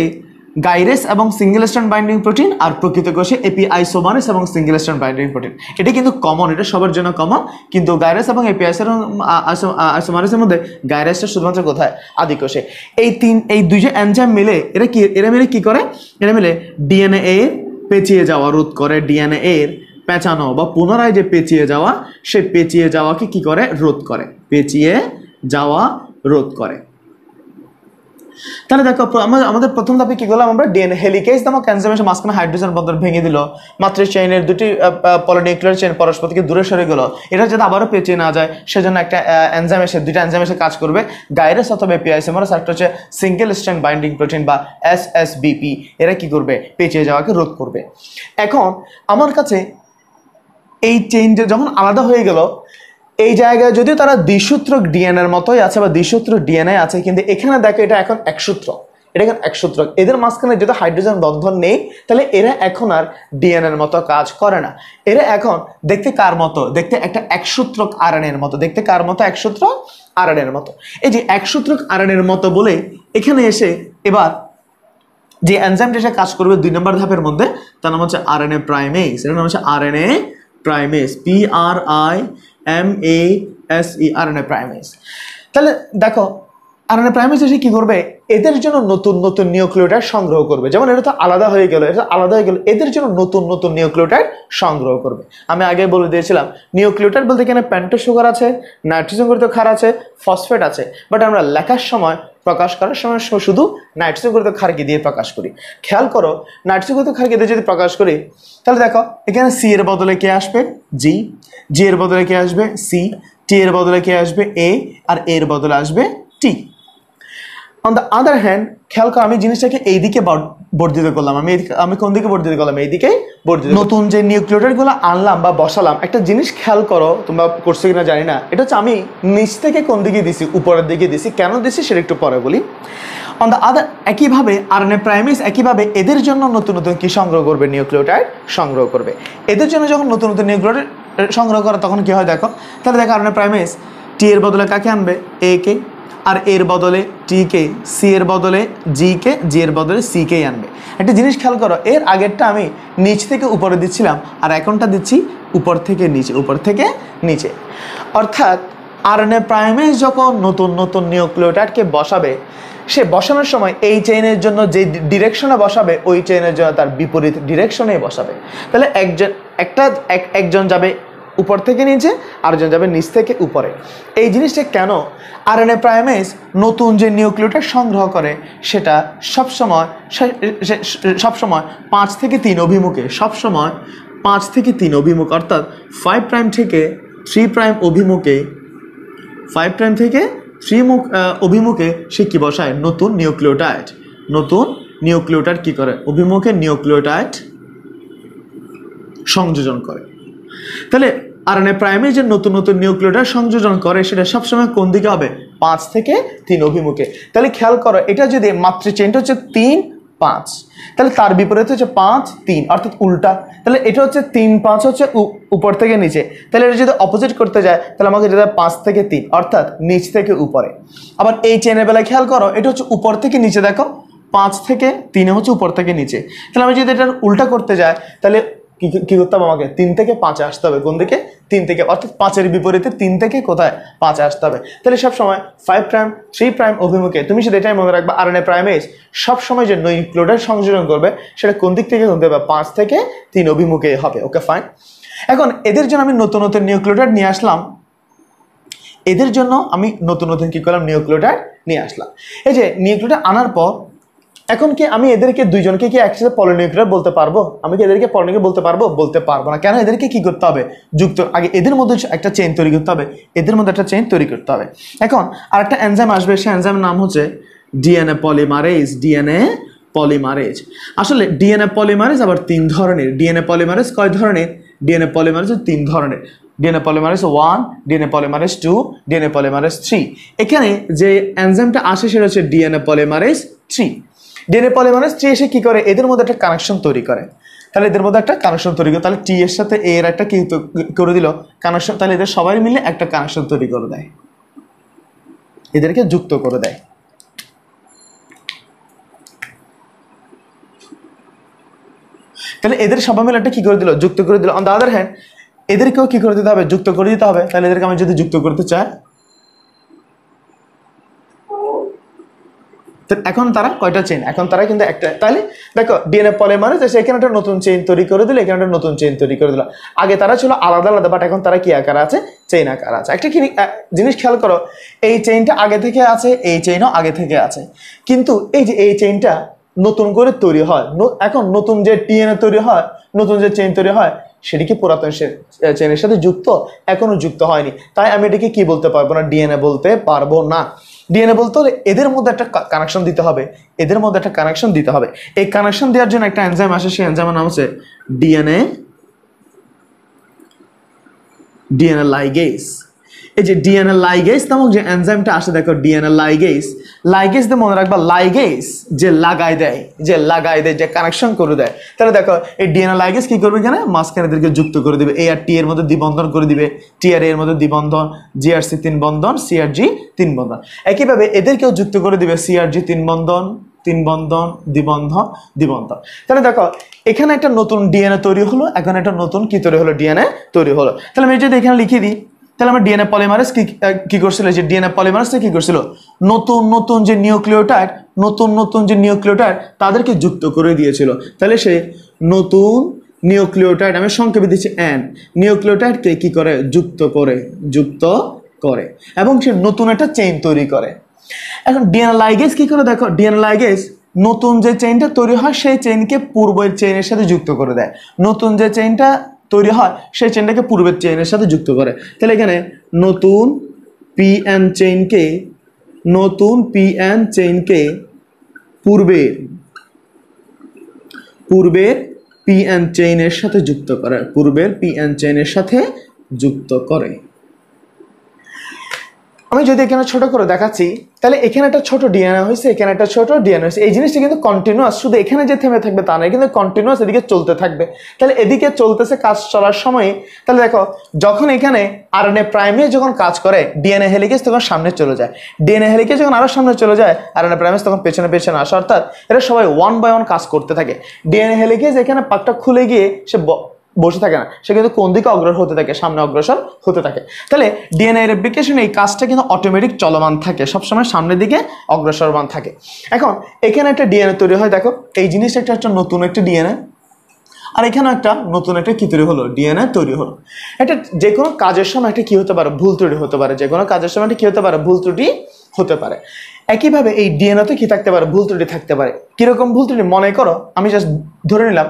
A: গাইরেস এবং সিঙ্গেল স্ট্র্যান্ড বাইন্ডিং প্রোটিন, আর প্রকৃত কোষে এপি আইসোমারেস এবং সিঙ্গেল স্ট্র্যান্ড বাইন্ডিং প্রোটিন। এটা কিন্তু কমন, এটা সবার জন্য কমন, কিন্তু গাইরেস এবং এপি আইসোমারেসের মধ্যে গাইরেসটা শুধুমাত্র কোথায়, আদি কোষে। এই দুই যে এনজাইম মিলে এরা মিলে কি করে, এরা মিলে ডিএনএ এর পেঁচিয়ে যাওয়া রোধ করে, ডিএনএ এর পেঁচানো বা পুনরায় যে পেঁচিয়ে যাওয়া, সে পেঁচিয়ে যাওয়াকে কি করে, রোধ করে, পেঁচিয়ে যাওয়া রোধ করে। তাহলে দেখো আমাদের প্রথম ধাপে কি করলাম আমরা, ডিএনএ হেলিকেজ নামক এনজাইমের মাঝখানে হাইড্রোজেন বন্ধন ভেঙে দিল, মাত্র চেইনের দুটি পলিনিউক্লিয়ার চেইন পরস্পর থেকে দূরে সরে গেল। এটা যাতে আবারও পেঁচিয়ে না যায়, সেজন্য একটা এনজাইম এসে, দুইটা এনজাইম এসে কাজ করবে, গাইরেস অথবা এপি আইসোমারেস, একটা হচ্ছে সিঙ্গেল স্ট্র্যান্ড বাইন্ডিং প্রোটিন বা SSBP। এরা কি করবে, পেঁচিয়ে যাওয়াকে রোধ করবে। এখন আমার কাছে এই চেইনটা যখন আলাদা হয়ে গেল, এই জায়গায় যদিও তারা দ্বিসূত্রক ডিএনএর মতোই আছে বা দ্বিসূত্রক ডিএনএ আছে, কিন্তু এখানে দেখো এটা এখন একসূত্রক, এটা এখন একসূত্রক। এদের মাঝখানে যদি হাইড্রোজেন বন্ধন নেই, তাহলে এরা এখন আর ডিএনএর মতো কাজ করে না। এরা এখন দেখতে কার মতো, দেখতে একটা একসূত্রক আরএনএর মতো। দেখতে কার মতো, একসূত্রক আরএনএর মতো। এই যে একসূত্রক আরএনএর মতো বলে এখানে এসে এবার যে এনজাইমটা এসে কাজ করবে 2 নম্বর ধাপের মধ্যে, তার নাম হচ্ছে আরএনএ প্রাইমেস। এর নাম হচ্ছে RNA primase, PRIMASE, RNA primase. তাহলে দেখো আরএনএ প্রাইমেজ এসে কি করবে, এদের জন্য নতুন নতুন নিউক্লিওটাইড সংগ্রহ করবে। যেমন এটা তো আলাদা হয়ে গেল, এটা আলাদা হয়ে গেল, এদের জন্য নতুন নতুন নিউক্লিওটাইড সংগ্রহ করবে। আমি আগে বলে দিয়েছিলাম নিউক্লিওটাইড বলতে এখানে পেন্টোজ সুগার আছে, নাইট্রোজেন গঠিত ক্ষার আছে, ফসফেট আছে, বাট আমরা লেখার সময় প্রকাশ করার সময় শুধু নাইট্রোজেন গঠিত ক্ষারকে দিয়ে প্রকাশ করি। খেয়াল করো, নাইট্রোজেন গঠিত ক্ষারকে দিয়ে যদি প্রকাশ করি তাহলে দেখো এখানে সি এর বদলে কে আসবে, জি, জি এর বদলে কে আসবে, সি, টি এর বদলে কে আসবে, এ, আর এর বদলে আসবে টি। অন দ্য আদার হ্যান্ড খেয়াল করো, আমি জিনিসটাকে এইদিকে বর্ধিত করলাম, আমি কোন দিকে বর্ধিত করলাম, এইদিকেই বর্ধিত। নতুন যে নিউক্লিওটাইড গুলো আনলাম বা বসালাম, একটা জিনিস খেয়াল করো, তোমরা করছো কিনা জানি না, এটা হচ্ছে আমি নিচ থেকে কোন দিকে দিছি, উপরের দিকে দিছি, কেন দিছি সেটা একটু পরে বলি। অন দ্য আদার একইভাবে আরএনএ প্রাইমেজ একইভাবে এদের জন্য নতুন নতুন কি সংগ্রহ করবে, নিউক্লিওটাইড সংগ্রহ করবে। এদের জন্য যখন নতুন নতুন নিউক্লিওটাইড সংগ্রহ করে তখন কি হয় দেখো, তাহলে দেখো আরএনএ প্রাইমেজ টি এর বদলে কাকে আনবে, এ কে, আর এর বদলে টি কে, সি এর বদলে জি কে, জি এর বদলে সি কেই আনবে। একটা জিনিস খেয়াল করো, এর আগেরটা আমি নিচ থেকে উপরে দিচ্ছিলাম, আর এখনটা দিচ্ছি উপর থেকে নিচে, উপর থেকে নিচে। অর্থাৎ আরএনএ প্রাইমেজ যখন নতুন নতুন নিউক্লিওটাইডকে বসাবে, সে বসানোর সময় এই চেইনের জন্য যে ডিরেকশনে বসাবে ওই চেইনের জন্য তার বিপরীত ডিরেকশনেই বসাবে। তাহলে একজন যাবে উপর থেকে নিচে, আরেকজন যাবে নিচ থেকে উপরে। এই জিনিসটা কেন, আরএনএ প্রাইমেজ নতুন যে নিউক্লিওটাইড সংগ্রহ করে সেটা সবসময় 5 থেকে 3 অভিমুখে, সবসময় 5 থেকে 3 অভিমুখ, অর্থাৎ 5 প্রাইম থেকে 3 প্রাইম অভিমুখে, 5 প্রাইম থেকে 3 অভিমুখে সে কি বসায়, নতুন নিউক্লিওটাইড। নতুন নিউক্লিওটাইড কি করে, অভিমুখে নিউক্লিওটাইড সংযোজন করে। তাহলে আরএনএ প্রাইমেজ যে নতুন নতুন নিউক্লিওটাইড সংযোজন করে সেটা সবসময় কোন দিকে হবে, 5 থেকে 3 অভিমুখে। তাহলে খেয়াল করো, এটা যদি মাতৃ চেইনটা হচ্ছে 3, 5, তাহলে তার বিপরীতে হচ্ছে 5, 3, অর্থাৎ উল্টা। তাহলে এটা হচ্ছে 3, 5 হচ্ছে উপর থেকে নিচে, তাহলে এটা যদি অপোজিট করতে যায় তাহলে আমাকে যেতে 5 থেকে 3, অর্থাৎ নিচ থেকে উপরে। আবার এই চেইনের বেলায় খেয়াল করো, এটা হচ্ছে উপর থেকে নিচে, দেখো 5 থেকে 3 হচ্ছে উপর থেকে নিচে। তাহলে আমি যদি এটার উল্টা করতে যাই তাহলে কি করতে হবে, আমাকে 3 থেকে 5 আসতে হবে। কোন দিকে, 3 থেকে, অর্থাৎ 5-এর বিপরীতে 3 থেকে কোথায়, 5 আসতে হবে। তাহলে সবসময় 5 প্রাইম 3 প্রাইম অভিমুখে, তুমি শুধু এটাই মনে রাখবা, আরএনএ প্রাইমেজ সবসময় যে নিউক্লিওটাইড সংযোজন করবে সেটা কোন দিক থেকে করতে হবে, 5 থেকে 3 অভিমুখে হবে। Okay fine. এখন এদের জন্য আমি নতুন নতুন নিউক্লিওটাইড নিয়ে আসলাম, এদের জন্য আমি নতুন নতুন কি করলাম, নিউক্লিওটাইড নিয়ে আসলাম। এই যে নিউক্লিওটাইড আনার পর এখন কি আমি এদেরকে দুইজনকে কি একসাথে পলিনিউক্লিওটাইড বলতে পারবো? আমি কি এদেরকে পলিনিউক্লিওটাইড বলতে পারবো? বলতে পারবো না। কেন? এদেরকে কি করতে হবে, যুক্ত, আগে এদের মধ্যে একটা চেইন তৈরি করতে হবে, এদের মধ্যে একটা চেইন তৈরি করতে হবে। এখন আরেকটা এনজাইম আসবে, সেই এনজাইমের নাম হচ্ছে ডিএনএ পলিমারেজ। ডিএনএ পলিমারেজ, আসলে ডিএনএ পলিমারেজ আবার 3 ধরনের। ডিএনএ পলিমারেজ কয় ধরনের? ডিএনএ পলিমারেজ 3 ধরনের। DNA polymerase 1, DNA polymerase 2, DNA polymerase 3। এখানে যে এনজাইমটা আসে সেটা হচ্ছে ডিএনএ পলিমারেজ 3। ডিএনএ পলিমারেজ 3 এসে কি করে, এদের মধ্যে একটা কানেকশন তৈরি করে। তাহলে এদের মধ্যে একটা কানেকশন তৈরি করে, তাহলে টি এর সাথে এ এর একটা কি করে দিল, কানেকশন। তাহলে এদের সবাই মিলে একটা কানেকশন তৈরি করে দেয়, এদেরকে যুক্ত করে দেয়। তাহলে এদের সবাই মিলে একটা কি করে দিল, যুক্ত করে দিল। অন দ্য আদার হ্যান্ড এদেরকেও কি করে দিতে হবে, যুক্ত করে দিতে হবে। তাহলে এদেরকে আমি যদি যুক্ত করতে চাই, এখন তারা কয়টা চেইন, এখন তারা কিন্তু একটা। তাহলে দেখো ডিএনএ পলিমারেজ এসে এখানে একটা নতুন চেইন তৈরি করে দিল, এখানে একটা নতুন চেইন তৈরি করে দিল। আগে তারা ছিল আলাদা আলাদা, বাট এখন তারা কি আকার আছে, চেইন আকার আছে। একটা জিনিস খেয়াল করো, এই চেইনটা আগে থেকে আছে, এই চেইনও আগে থেকে আছে, কিন্তু এই যে এই চেইনটা নতুন করে তৈরি হয়। এখন নতুন যে ডিএনএ তৈরি হয়, নতুন যে চেইন তৈরি হয়, সেটি কি পুরাতন চেইনের সাথে যুক্ত? এখনো যুক্ত হয়নি। তাই আমি এটাকে কি বলতে পারবো না, ডিএনএ বলতে পারবো না। ডিএনএ বলতে হলে এদের মধ্যে একটা কানেকশন দিতে হবে, এদের মধ্যে একটা কানেকশন দিতে হবে। এই কানেকশন দেওয়ার জন্য একটা এনজাইম আসে, সেই এনজাইমের নাম হচ্ছে ডিএনএ লাইগেজ। এই যে ডিএনএ লাইগেজ নামক যে এনজাইমটা আসে, দেখো ডিএনএ লাইগেজ। লাইগেজ দিয়ে মনে রাখবা, লাইগেজ যে লাগাই দেয়, যে লাগাই দেয়, যে কানেকশন করে দেয়। তাহলে দেখো এই ডিএনএ লাইগেজ কি করবে, এখানে মাঝখানে এদেরকে যুক্ত করে দিবে, এ আর টি এর মধ্যে দ্বিবন্ধন করে দিবে, টি আর এর মধ্যে দ্বিবন্ধন, জি আর সি 3 বন্ধন, সি আর জি 3 বন্ধন। একইভাবে এদেরকেও যুক্ত করে দিবে, সি আর জি 3 বন্ধন, 3 বন্ধন, দ্বিবন্ধন, দ্বিবন্ধন। তাহলে দেখো এখানে একটা নতুন ডিএনএ তৈরি হলো, এখন একটা নতুন কি তৈরি হলো, ডিএনএ তৈরি হলো। তাহলে আমি যদি এখানে লিখে দিই তাহলে আমরা ডিএনএ পলিমারেজ কি করছিল, যে ডিএনএ পলিমারেজ কি করছিল, নতুন নতুন যে নিউক্লিওটাইড তাদেরকে যুক্ত করে দিয়েছিল। তাহলে সে নতুন নিউক্লিওটাইড, আমি সংক্ষেপে দিচ্ছি এন, নিউক্লিওটাইডকে কি করে, যুক্ত করে এবং সে নতুন একটা চেইন তৈরি করে। এখন ডিএনএ লাইগেজ কি করে, দেখো ডিএনএ লাইগেজ নতুন যে চেইনটা তৈরি হয় সেই চেইনকে পূর্বের চেইনের সাথে যুক্ত করে দেয়, নতুন যে চেইনটা তৈরি হয় সেই চেইনটাকে পূর্বের চেইনের সাথে যুক্ত করে। তাহলে এখানে নতুন পিএন চেইনকে পূর্বের পিএন চেইনের সাথে যুক্ত করে। আমি যদি এখানে ছোট করে দেখাচ্ছি, তাহলে এখানে একটা ছোট ডিএনএ হয়েছে, এখানে একটা ছোট ডিএনএ হয়েছে। এই জিনিসটা কিন্তু কন্টিনিউয়াস, শুধু এখানে যে থেমে থাকবে তা নয়, কিন্তু কন্টিনিউয়াস এদিকে চলতে থাকবে। তাহলে এদিকে চলতেছে কাজ চলার সময়, তাহলে দেখো যখন এখানে আরএনএ প্রাইমেজ যখন কাজ করে ডিএনএ হেলিকেজ তখন সামনে চলে যায়, ডিএনএ হেলিকেজ যখন আরো সামনে চলে যায় আরএনএ প্রাইমেজ তখন পেছনে আসে, অর্থাৎ এরা সবাই ওয়ান বাই ওয়ান কাজ করতে থাকে। ডিএনএ হেলিকেজ এখানে পাকটা খুলে গিয়ে সে বসে থাকে না, সে কিন্তু কোন দিকে অগ্রসর হতে থাকে, সামনে অগ্রসর হতে থাকে। তাহলে ডিএনএ রেপ্লিকেশন এই কাজটা কিন্তু অটোমেটিক চলমান থাকে, সবসময় সামনের দিকে অগ্রসরমান থাকে। এখন এখানে একটা ডিএনএ তৈরি হয়, দেখো এই জিনিসটা একটা নতুন একটা ডিএনএ, আর এখানে একটা নতুন একটা কি তৈরি হলো, ডিএনএ তৈরি হলো। এটা যে কোনো কাজের সময় একটা কি হতে পারে, ভুল ত্রুটি হতে পারে, যে কোনো কাজের সময় কি হতে পারে, ভুল ত্রুটি হতে পারে। একইভাবে এই ডিএনএতে কি থাকতে পারে, ভুল ত্রুটি থাকতে পারে। কিরকম ভুল ত্রুটি, মনে করো আমি জাস্ট ধরে নিলাম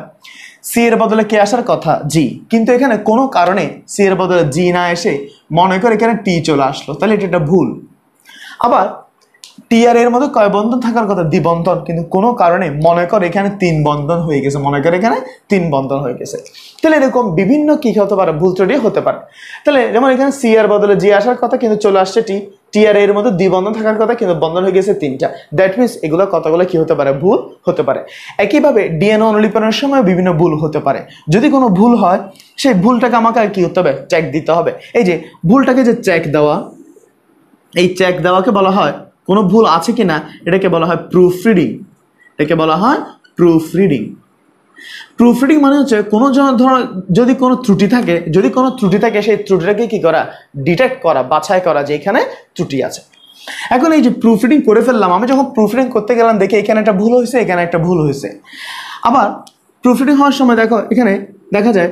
A: সি এর বদলে কে আসার কথা, জি, কিন্তু এখানে কোনো কারণে সি এর বদলে জি না এসে মনে করে এখানে টি চলে আসলো, তাহলে এটা একটা ভুল। আবার টি আর এর মধ্যে কয় বন্ধন থাকার কথা, দ্বিবন্ধন, কিন্তু কোনো কারণে মনে করে এখানে 3 বন্ধন হয়ে গেছে, তাহলে এরকম বিভিন্ন কি হতে পারে, ভুল ত্রুটি হতে পারে। তাহলে যেমন এখানে সি এর বদলে জি আসার কথা কিন্তু চলে আসছে টি, টি আর এর মধ্যে দ্বিবন্ধন থাকার কথা কিন্তু বন্ধন হয়ে গেছে 3টা। দ্যাট মিনস এগুলো কতগুলো কি হতে পারে, ভুল হতে পারে। একইভাবে ডিএনএ অনুলিপনের সময় বিভিন্ন ভুল হতে পারে। যদি কোনো ভুল হয় সেই ভুলটাকে আমাকে কি হতে হবে, চেক দিতে হবে। এই যে ভুলটাকে যে চেক দেওয়া, এই চেক দেওয়াকে বলা হয় কোনো ভুল আছে কিনা, এটাকে বলা হয় প্রুফ রিডিং, প্রুফ রিডিং মানে হচ্ছে কোনো ধরো যদি কোনো ত্রুটি থাকে, সেই ত্রুটিটাকে কি করা, ডিটেক্ট করা, বাছাই করা যে এখানে ত্রুটি আছে। এখন এই যে প্রুফ রিডিং করে ফেললাম, আমি যখন প্রুফ রিডিং করতে গেলাম দেখি এখানে একটা ভুল হয়েছে, এখানে একটা ভুল হয়েছে। আবার প্রুফ রিডিং হওয়ার সময় দেখো এখানে দেখা যায়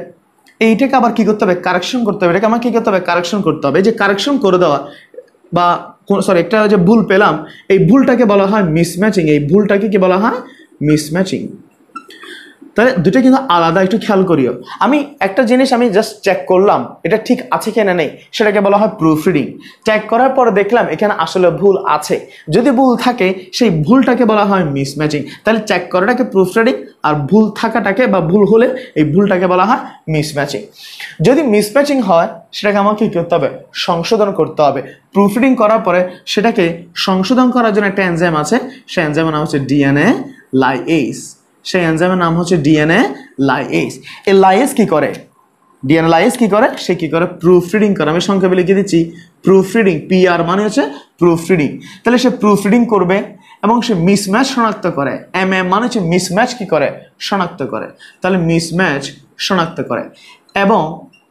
A: এইটাকে আবার কি করতে হবে, কারেকশন করতে হবে। এটাকে আমার কি করতে হবে, কারেকশন করতে হবে। এই যে কারেকশন করে দেওয়া বা একটা যে ভুল পেলাম, এই ভুলটাকে বলা হয় মিসম্যাচিং, এই ভুলটাকে কি বলা হয়, মিসম্যাচিং। তাহলে দুটো কিন্তু আলাদা, একটু খেয়াল করিও। আমি একটা জিনিস আমি জাস্ট চেক করলাম এটা ঠিক আছে কিনা নেই, সেটাকে বলা হয় প্রুফ রিডিং। চেক করার পর দেখলাম এখানে আসলে ভুল আছে, যদি ভুল থাকে সেই ভুলটাকে বলা হয় মিসম্যাচিং। তাহলে চেক করাটাকে প্রুফ রিডিং, আর ভুল থাকাটাকে বা ভুল হলে এই ভুলটাকে বলা হয় মিসম্যাচিং। যদি মিসম্যাচিং হয় সেটাকে আমাকে কি করতে হবে, সংশোধন করতে হবে। প্রুফ রিডিং করার পরে সেটাকে সংশোধন করার জন্য একটা এনজাইম আছে, সেই এনজাইমের নাম হচ্ছে ডিএনএ লাইএজ। সেই এনজাইমের নাম হচ্ছে ডিএনএ লাইএজ। এই লাইএজ কি করে, ডিএনএ লাইএজ কি করে, সে কি করে, প্রুফ রিডিং করে। আমি সংক্ষেপে লিখে দিচ্ছি প্রুফ রিডিং, পিআর মানে হচ্ছে প্রুফ রিডিং। তাহলে সে প্রুফ রিডিং করবে এবং সে মিসম্যাচ শনাক্ত করে, এমএম মানে হচ্ছে মিসম্যাচ কি করে, শনাক্ত করে। তাহলে মিসম্যাচ শনাক্ত করে এবং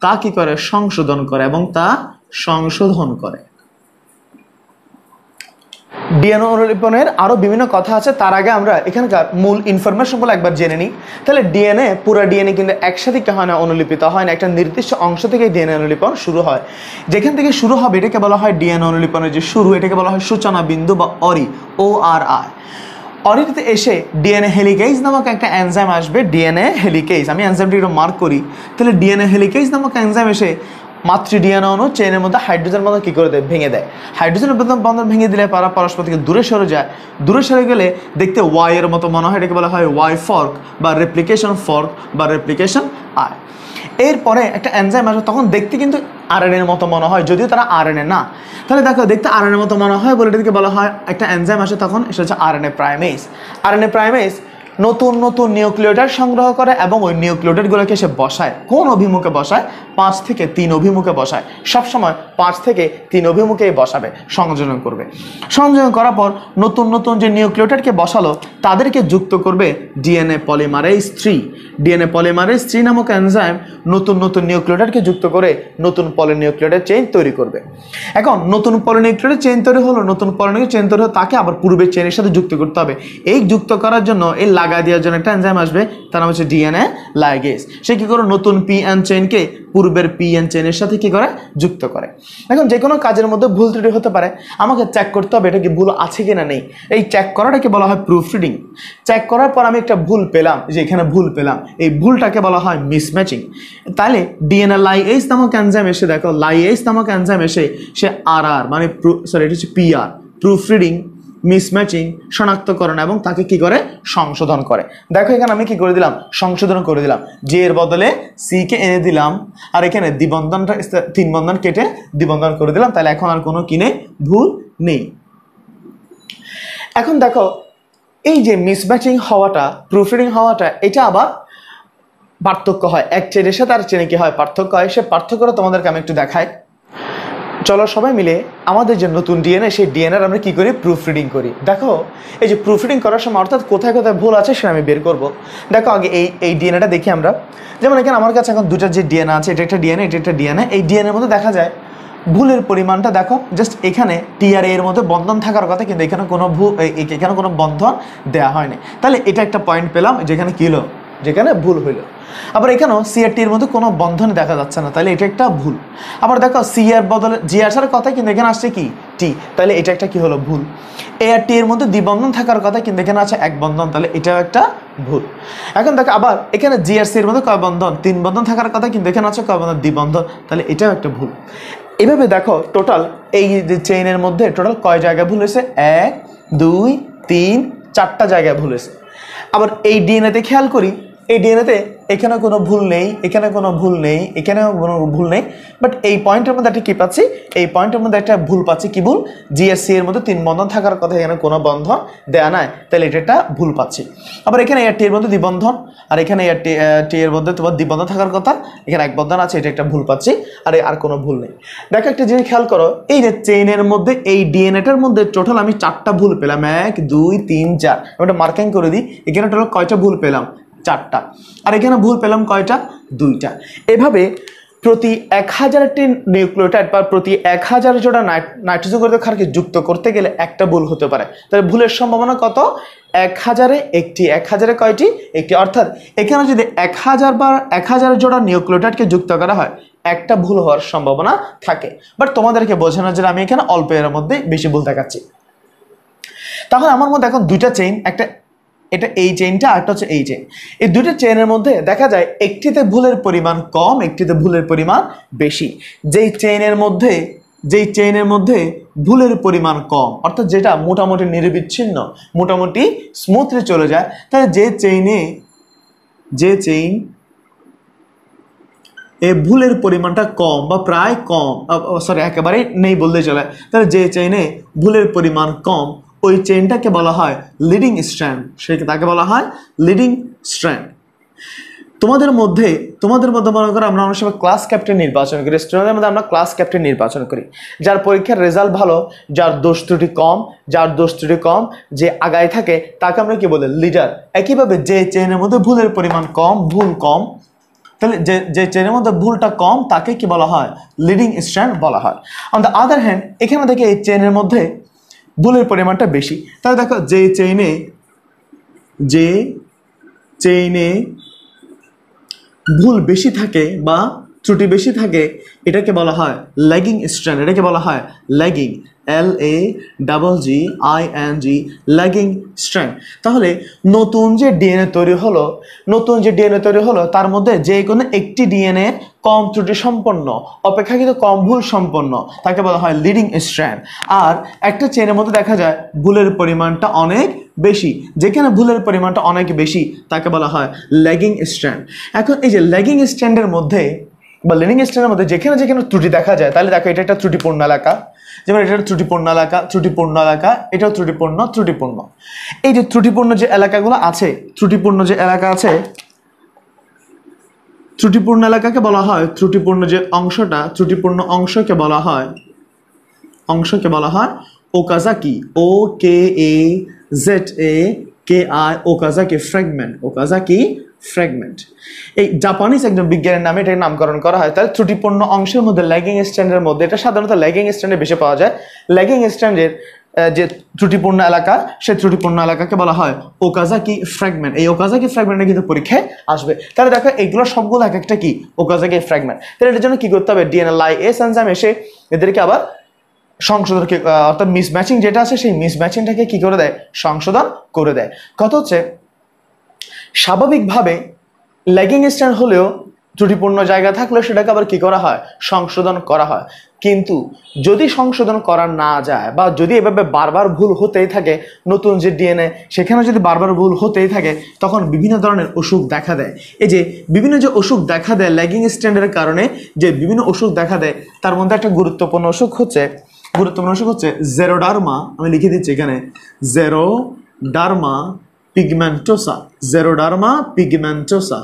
A: তা কি করে, সংশোধন করে। ডিএনএ অনুলিপনের আরো বিভিন্ন কথা আছে, তার আগে আমরা এখানকার মূল ইনফরমেশনগুলো একবার জেনে নিই। তাহলে ডিএনএ, পুরো ডিএনএ কিন্তু একসাথে কি হয় না, অনুলিপিত হয় না, একটা নির্দিষ্ট অংশ থেকে ডিএনএ অনুলিপন শুরু হয়। যেখান থেকে শুরু হবে এটাকে বলা হয় ডিএনএ অনুলিপনের যে শুরু, এটাকে বলা হয় সূচনা বিন্দু বা ORI। অরিতে এসে ডিএনএ হেলিকেজ নামক একটা এনজাইম আসবে, ডিএনএ হেলিকেজ, আমি এনজাইমটি একটু মার্ক করি। তাহলে ডিএনএ হেলিকেজ নামক এনজাইম এসে মাতৃ ডিএনএ অণু চেইনের মধ্যে হাইড্রোজেন বন্ধন কি করে দেয়, ভেঙে দেয়। হাইড্রোজেন বন্ধন ভেঙে দিলে তারা পরস্পর থেকে দূরে সরে যায়। দূরে সরে গেলে দেখতে ওয়াই এর মতো মনে হয়, এটাকে বলা হয় ওয়াই ফর্ক বা রেপ্লিকেশন আই। এরপরে একটা এনজাইম আসবে, তখন দেখতে কিন্তু আরএনএ এর মতো মনে হয়, যদিও তারা আরএনএ না। তাহলে দেখো দেখতে আরএনএ এর মতো মনে হয় বলে এটাকে বলা হয়, একটা এনজাইম আসে তখন, সেটা হচ্ছে আরএনএ প্রাইমেজ। আরএনএ প্রাইমেজ নতুন নতুন নিউক্লিওটাইড সংগ্রহ করে এবং ওই নিউক্লিওটাইডগুলোকে সে বসায়। কোন অভিমুখে বসায়? 5 থেকে 3 অভিমুখে বসায়। সবসময় 5 থেকে 3 অভিমুখেই বসাবে, সংযোজন করবে। সংযোজন করার পর নতুন নতুন যে নিউক্লিওটাইডকে বসালো তাদেরকে যুক্ত করবে ডিএনএ পলিমারেজ 3। ডিএনএ পলিমারেজ 3 নামক এনজাইম নতুন নতুন নিউক্লিওটাইডকে যুক্ত করে নতুন পলিনিউক্লিওটাইড চেইন তৈরি করবে। এখন নতুন পলিনিউক্লিওটাইড চেইন তৈরি হলো, নতুন পলিনিউক্লিওটাইড চেইন তৈরি হলো, তাকে আবার পূর্বের চেইনের সাথে যুক্ত করতে হবে। এই যুক্ত করার জন্য, এই লাগা দেওয়ার জন্য একটা এনজাইম আসবে, তার নাম হচ্ছে ডিএনএ লাইগেজ। সে কি করে? নতুন পিএন চেইনকে পূর্বের পিএন চেইনের সাথে কি করে? যুক্ত করে। এখন যে কোনো কাজের মধ্যে ভুল ত্রুটি হতে পারে, আমাকে চেক করতে হবে এটা কি ভুল আছে কিনা নেই। এই চেক করাটাকে বলা হয় প্রুফ রিডিং। চেক করার পর আমি একটা ভুল পেলাম, যে এখানে ভুল পেলাম, এই ভুলটাকে বলা হয় মিসম্যাচিং। তাহলে ডিএনএ লাইগেজ নামক এনজাইম এসে, দেখো লাইগেজ নামক এনজাইম এসে সে আর মানে সরি এটা হচ্ছে পিআর, প্রুফ রিডিং, মিসম্যাচিং, শনাক্তকরণ এবং তাকে কি করে? সংশোধন করে। দেখো এখানে আমি কি করে দিলাম? সংশোধন করে দিলাম। জে এর বদলে সি কে এনে দিলাম, আর এখানে দ্বিবন্ধনটা 3 বন্ধন কেটে দ্বিবন্ধন করে দিলাম। তাহলে এখন আর কোনো কিনে ভুল নেই। এখন দেখো এই যে মিসম্যাচিং হওয়াটা, প্রুফ রিডিং হওয়াটা, এটা আবার পার্থক্য হয়। এক চেনের সাথে আর চেনে কি হয়? পার্থক্য হয়। সে পার্থক্যটা তোমাদেরকে আমি একটু দেখাই। চলো সবাই মিলে আমাদের যে নতুন ডিএনএ, সেই ডিএনএর আমরা কি করি? প্রুফ রিডিং করি। দেখো এই যে প্রুফ রিডিং করার সময় অর্থাৎ কোথায় কোথায় ভুল আছে সেটা আমি বের করব। দেখো আগে এই ডিএনএটা দেখি আমরা। যেমন এখানে আমার কাছে এখন দুটো যে ডিএনএ আছে, এটা একটা ডিএনএ, এটা একটা ডিএনএ। এই ডিএনএর মধ্যে দেখা যায় ভুলের পরিমাণটা দেখো, জাস্ট এখানে টি আর এর মধ্যে বন্ধন থাকার কথা, কিন্তু এখানে কোনো এখানে কোনো বন্ধন দেওয়া হয়নি। তাহলে এটা একটা পয়েন্ট পেলাম যেখানে কি হলো? যেখানে ভুল হইল। আবার এখানেও সি আর টি এর মধ্যে কোনো বন্ধন দেখা যাচ্ছে না, তাহলে এটা একটা ভুল। আবার দেখো সি এর বদলে জি আসার কথা, কিন্তু এখানে আসছে কি? টি, তাহলে এটা একটা কি হলো? ভুল। এ আর টি এর মধ্যে দ্বিবন্ধন থাকার কথা, কিন্তু এখানে আছে এক বন্ধন, তাহলে এটাও একটা ভুল। এখন দেখো আবার এখানে জি আর সি এর মধ্যে কয় বন্ধন? 3 বন্ধন থাকার কথা, কিন্তু এখানে আছে কয় বন্ধন? দ্বিবন্ধন, তাহলে এটাও একটা ভুল। এভাবে দেখো টোটাল এই যে চেইনের মধ্যে টোটাল কয় জায়গায় ভুল হয়েছে? 1 2 3 4টা জায়গায় ভুল হয়েছে। আবার এই ডিএনএতে খেয়াল করি, এই ডিএনএতে এখানে কোনো ভুল নেই, এখানে কোনো ভুল নেই, এখানেও কোনো ভুল নেই, বাট এই পয়েন্টের মধ্যে একটা কি পাচ্ছি? এই পয়েন্টের মধ্যে একটা ভুল পাচ্ছি। কি ভুল? জিএসসি এর মধ্যে 3 বন্ধন থাকার কথা, এখানে কোনো বন্ধন দেয়া নাই, তাহলে এটা একটা ভুল পাচ্ছি। আবার এখানে এআর টি এর মধ্যে দ্বিবন্ধন, আর এখানে এআর টি এর মধ্যে তোমার দ্বিবন্ধন থাকার কথা, এখানে এক বন্ধন আছে, এটা একটা ভুল পাচ্ছি। আর কোনো ভুল নেই। দেখো একটা জিনিস খেয়াল করো, এই যে চেইনের মধ্যে এই ডিএনএটার মধ্যে টোটাল আমি 4টা ভুল পেলাম। 1 2 3 4, আমি একটা মার্কিং করে দিই। এখানে টোটাল কয়টা ভুল পেলাম? 4টা। আর এখানে ভুল পেলাম কয়টা? 2টা। এভাবে প্রতি 1000টি নিউক্লিওটাইড বা প্রতি 1000 জোড়া নাইট্রোজেন গঠিত ক্ষারকে যুক্ত করতে গেলে একটা ভুল হতে পারে। তাহলে ভুলের সম্ভাবনা কত? 1000-এ একটি। 1000-এ কয়টি? একটি। অর্থাৎ এখানে যদি 1000 জোড়া নিউক্লিওটাইডকে যুক্ত করা হয়, একটা ভুল হওয়ার সম্ভাবনা থাকে। বাট তোমাদেরকে বোঝানোর জন্য আমি এখানে অল্প এর মধ্যে বেশি ভুল দেখাচ্ছি। তাহলে আমার মধ্যে এখন দুইটা চেইন, একটা এটা এই চেইনটা, আরেকটা হচ্ছে এই চেইন। এই দুটো চেইনের মধ্যে দেখা যায় একটিতে ভুলের পরিমাণ কম, একটিতে ভুলের পরিমাণ বেশি। যেই চেইনের মধ্যে ভুলের পরিমাণ কম, অর্থাৎ যেটা মোটামুটি নিরবিচ্ছিন্ন, মোটামুটি স্মুথলি চলে যায়, তাহলে যে চেইন এ ভুলের পরিমাণটা কম বা প্রায় কম, সরি একেবারেই নেই বললেই চলে, তাহলে যে চেইনে ভুলের পরিমাণ কম, ওই চেইনটাকে বলা হয় লিডিং স্ট্র্যান্ড। তাকে বলা হয় লিডিং স্ট্র্যান্ড। তোমাদের মধ্যে মনে করো আমরা অনেক সময় ক্লাস ক্যাপ্টেন নির্বাচন করি, স্টুডেন্টদের মধ্যে আমরা ক্লাস ক্যাপ্টেন নির্বাচন করি। যার পরীক্ষার রেজাল্ট ভালো, যার দোষ ত্রুটি কম, যে আগায় থাকে, তাকে আমরা কি বলি? লিডার। একইভাবে যে চেইনের মধ্যে ভুলের পরিমাণ কম, ভুল কম, তাহলে যে চেইনের মধ্যে ভুলটা কম, তাকে কি বলা হয়? লিডিং স্ট্র্যান্ড বলা হয়। অন দ্য আদার হ্যান্ড, এখানে দেখে এই চেইনের মধ্যে ভুলের পরিমাণটা বেশি। তাহলে দেখো যে চেইনে ভুল বেশি থাকে বা ত্রুটি বেশি থাকে, এটাকে বলা হয় ল্যাগিং স্ট্র্যান্ড। এটাকে বলা হয় ল্যাগিং, LAGGING, ল্যাগিং স্ট্র্যান্ড। তাহলে নতুন যে ডিএনএ তৈরি হলো তার মধ্যে যে কোনো একটি ডিএনএ কম ত্রুটি সম্পন্ন, অপেক্ষাকৃত কম ভুল সম্পন্ন, তাকে বলা হয় লিডিং স্ট্র্যান্ড। আর একটা চেইনের মধ্যে দেখা যায় ভুলের পরিমাণটা অনেক বেশি, যেখানে ভুলের পরিমাণটা অনেক বেশি তাকে বলা হয় ল্যাগিং স্ট্র্যান্ড। এখন এই যে ল্যাগিং স্ট্র্যান্ডের মধ্যে বা লিডিং স্ট্যান্ডের মধ্যে যেখানে যেখানে ত্রুটি দেখা যায়, তাহলে দেখো এটা একটা ত্রুটিপূর্ণ এলাকা, যেমন এটা ত্রুটিপূর্ণ এলাকা, ত্রুটিপূর্ণ এলাকা, এটাও ত্রুটিপূর্ণ। এই যে ত্রুটিপূর্ণ যে এলাকাগুলো আছে, ত্রুটিপূর্ণ যে এলাকা আছে, ত্রুটিপূর্ণ এলাকাকে বলা হয়, ত্রুটিপূর্ণ যে অংশটা, ত্রুটিপূর্ণ অংশকে বলা হয় Okazaki, OKAZAKI, Okazaki fragment, Okazaki fragment. এই জাপানিজ একজন বিজ্ঞানীর নামে এটাকে নামকরণ করা হয়। তাহলে ত্রুটিপূর্ণ অংশের মধ্যে ল্যাগিং স্ট্যান্ডের মধ্যে, এটা সাধারণত ল্যাগিং স্ট্যান্ডে বেশি পাওয়া যায়। ল্যাগিং স্ট্যান্ডের যে ত্রুটিপূর্ণ এলাকা, সেই ত্রুটিপূর্ণ এলাকাকে বলা হয় ওকাজাকি ফ্র্যাগমেন্ট। এই ওকাজাকি ফ্র্যাগমেন্টে কিন্তু পরীক্ষায় আসবে। তাহলে দেখো এগুলো সবগুলো এক একটা কি ওকাজাকি ফ্র্যাগমেন্ট। তাহলে এটার জন্য কি করতে হবে, ডিএনএ লাইএস এনজাইম এসে এদেরকে আবার সংশোধন, অর্থাৎ মিসম্যাচিং যেটা আছে সেই মিসম্যাচিংটাকে কি করে দেয়, সংশোধন করে দেয়। কথা হচ্ছে স্বাভাবিকভাবে ল্যাগিং স্ট্যান্ড হলেও ত্রুটিপূর্ণ জায়গা থাকলে সেটাকে আবার কি করা হয়, সংশোধন করা হয়। কিন্তু যদি সংশোধন করা না যায় বা যদি এভাবে বারবার ভুল হতেই থাকে, নতুন যে ডিএনএ সেখানে যদি বারবার ভুল হতেই থাকে, তখন বিভিন্ন ধরনের অসুখ দেখা দেয়। এই যে বিভিন্ন যে অসুখ দেখা দেয় ল্যাগিং স্ট্যান্ডের কারণে, যে বিভিন্ন অসুখ দেখা দেয়, তার মধ্যে একটা গুরুত্বপূর্ণ অসুখ হচ্ছে জেরোডার্মা। আমি লিখে দিচ্ছি এখানে, জেরোডার্মা পিগমেন্টোসা।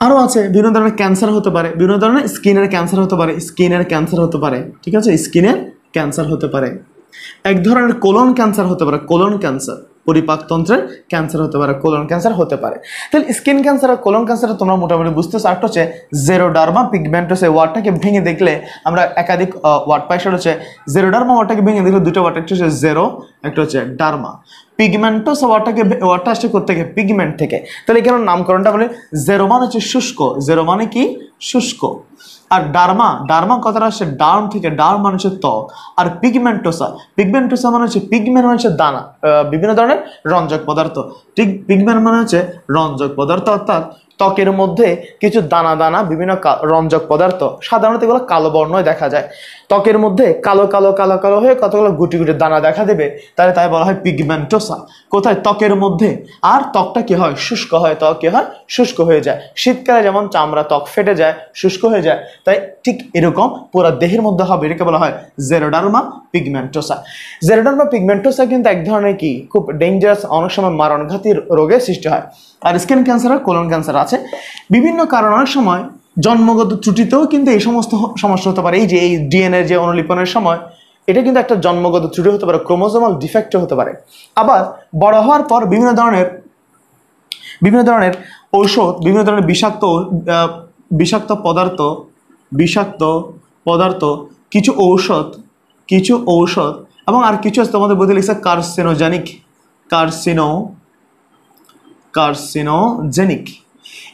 A: আরো আছে বিভিন্ন ধরনের ক্যান্সার হতে পারে, বিভিন্ন ধরনের স্কিনের ক্যান্সার হতে পারে, ঠিক আছে, স্কিনের ক্যান্সার হতে পারে। এক ধরনের কোলন ক্যান্সার হতে পারে, কোলন ক্যান্সার, পরিপাকতন্ত্রের ক্যান্সার হতে পারে, কোলন ক্যান্সার হতে পারে। তাহলে স্কিন ক্যান্সার আর কোলন ক্যান্সার তোমরা মোটামুটি বুঝতেছো। আরেকটা হচ্ছে জেরোডার্মা পিগমেন্টোসা। ওয়ার্ডটাকে ভেঙে দেখলে আমরা একাধিক ওয়ার্ড পাই। সেটা হচ্ছে জেরোডার্মা ওয়ার্ডটাকে ভেঙে দেখলে দুটো ওয়ার্ড, একটা হচ্ছে জেরো, একটা হচ্ছে ডার্মা। পিগমেন্টোসা ওয়ার্ডটা আসছে কোথা থেকে, পিগমেন্ট থেকে। তাহলে এখানে নামকরণটা বলে, জেরো মানে হচ্ছে শুষ্ক, জেরো মানে কি শুষ্ক, আর ডার্মা কথাটা আসছে ডার্ম থেকে, ডার্ম মানে হচ্ছে ত্বক, আর পিগমেন্টোসা মানে হচ্ছে, পিগমেন্ট মানে হচ্ছে দানা, বিভিন্ন ধরনের রঞ্জক পদার্থ। ঠিক, পিগমেন্ট মানে হচ্ছে রঞ্জক পদার্থ, অর্থাৎ ত্বকের মধ্যে কিছু দানা দানা বিভিন্ন রঞ্জক পদার্থ, সাধারণত এগুলো কালো বর্ণয় দেখা যায়। ত্বকের মধ্যে কালো কালো কালো কালো হয়ে কতগুলো গুটি গুটি দানা দেখা দেবে, তাই বলা হয় পিগমেন্টোসা। কোথায়, ত্বকের মধ্যে। আর ত্বকটা কি হয়, শুষ্ক হয়, ত্বক কি হয়, শুষ্ক হয়ে যায়। শীতকালে যেমন চামড়া ত্বক ফেটে যায়, শুষ্ক হয়ে যায়, তাই ঠিক এরকম পুরো দেহের মধ্যে হবে। এটাকে বলা হয় জেরোডার্মা পিগমেন্টোসা। জেরোডার্মা পিগমেন্টোসা কিন্তু এক ধরনের কি খুব ডেঞ্জারাস, অনেক সময় মারণঘাতী রোগের সৃষ্টি হয়। আর স্কিন ক্যান্সার আর কোলন ক্যান্সার আছে বিভিন্ন কারণ। অনেক সময় জন্মগত ত্রুটিতেও কিন্তু এই সমস্ত সমস্যা হতে পারে। এই যে এই ডিএনএ যে অনুলিপনের সময়, এটা কিন্তু একটা জন্মগত ত্রুটি হতে পারে, ক্রোমোজোমাল ডিফেক্টও হতে পারে। আবার বড় হওয়ার পর বিভিন্ন ধরনের ঔষধ, বিভিন্ন ধরনের বিষাক্ত পদার্থ, কিছু ঔষধ এবং আর কিছু আছে তোমাদের বলতে লিখছে কার্সিনোজেনিক।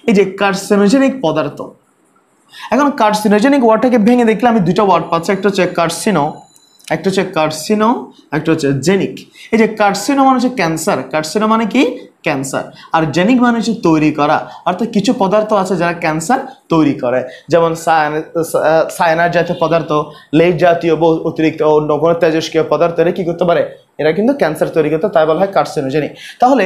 A: এই যে কার্সিনোজেনিক পদার্থ, এখন কার্সিনোজেনিক ওয়ার্ডটাকে ভেঙে দেখলে আমি দুটো ওয়ার্ড পাচ্ছি, একটা হচ্ছে কার্সিনো, একটা হচ্ছে জেনিক। এই যে কার্সিনো মানে হচ্ছে ক্যান্সার, কার্সিনো মানে কি ক্যান্সার, আর জেনিক মানে হচ্ছে তৈরি করা, অর্থাৎ কিছু পদার্থ আছে যারা ক্যান্সার তৈরি করে, যেমন সায়ানাইড জাতীয় পদার্থ, লেড জাতীয় অতিরিক্ত অন্য কোনো তেজস্ক্রিয় পদার্থ, এরা কি করতে পারে, এরা কিন্তু ক্যান্সার তৈরি করতে, তাই বলা হয় কার্সিনোজেনিক। তাহলে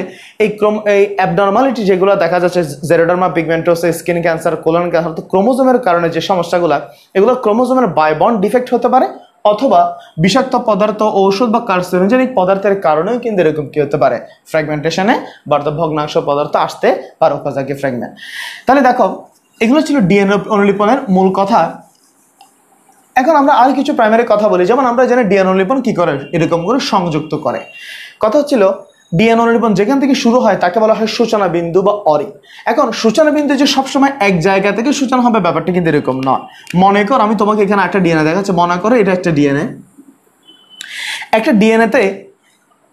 A: এই অ্যাবনর্মালিটি যেগুলো দেখা যাচ্ছে, জেরোডার্মা pigmentosa, skin cancer, colon cancer, তো ক্রোমোজোমের কারণে যে সমস্যাগুলো, এগুলো ক্রোমোজোমের বাই বন্ড ডিফেক্ট হতে পারে, অথবা বিষাক্ত পদার্থ, ঔষধ বা কার্সিনোজেনিক পদার্থের কারণেও কিন্তু এরকম কি হতে পারে, ফ্র্যাগমেন্টেশনে বা ভগ্নাংশ পদার্থ আসতে পারে, ওকাজাকি ফ্র্যাগমেন্ট। তাহলে দেখো এগুলো ছিল ডিএনএ অনুলিপনের মূল কথা। এখন আমরা আর কিছু প্রাইমারি কথা বলি, যেমন আমরা জানি ডিএনএ অনুলিপন কি করে, এরকম করে সংযুক্ত করে। কথা হচ্ছিল ডিএনএ অনুলিপন যেখান থেকে শুরু হয় তাকে বলা হয় সূচনা বিন্দু বা অরি। এখন সূচনা বিন্দু যে সবসময় এক জায়গা থেকে সূচনা হবে, ব্যাপারটা কিন্তু এরকম নয়। মনে কর আমি তোমাকে এখানে একটা ডিএনএ দেখাচ্ছি, মনে করো এটা একটা ডিএনএতে